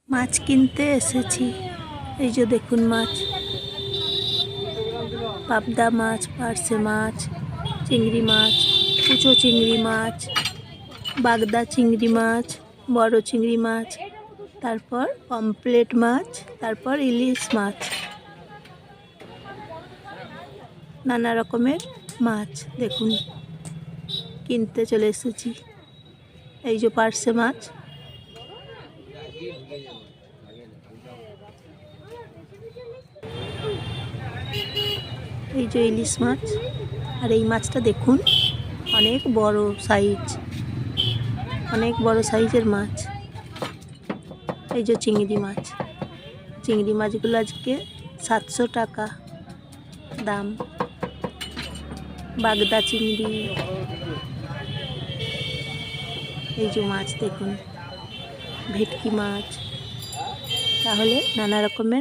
মাছ কিনতে এসেছি। এই যে দেখুন মাছ, পাবদা মাছ, পার্শে মাছ, চিংড়ি মাছ, কুচো চিংড়ি মাছ, বাগদা চিংড়ি মাছ, বড় চিংড়ি মাছ, তারপর পমফ্রেট মাছ, তারপর ইলিশ মাছ, নানা রকমের মাছ দেখুন কিনতে চলে এসেছি। এই যে পার্শে মাছ, এই যে ইলিশ মাছ, আর এই মাছটা দেখুন অনেক বড় সাইজ, অনেক বড় সাইজের মাছ। এই যে চিংড়ি মাছ, চিংড়ি মাছগুলো আজকে 700 টাকা দাম। বাগদা চিংড়ি, এই যে মাছ দেখুন, ভেটকি মাছ, তাহলে নানা রকমের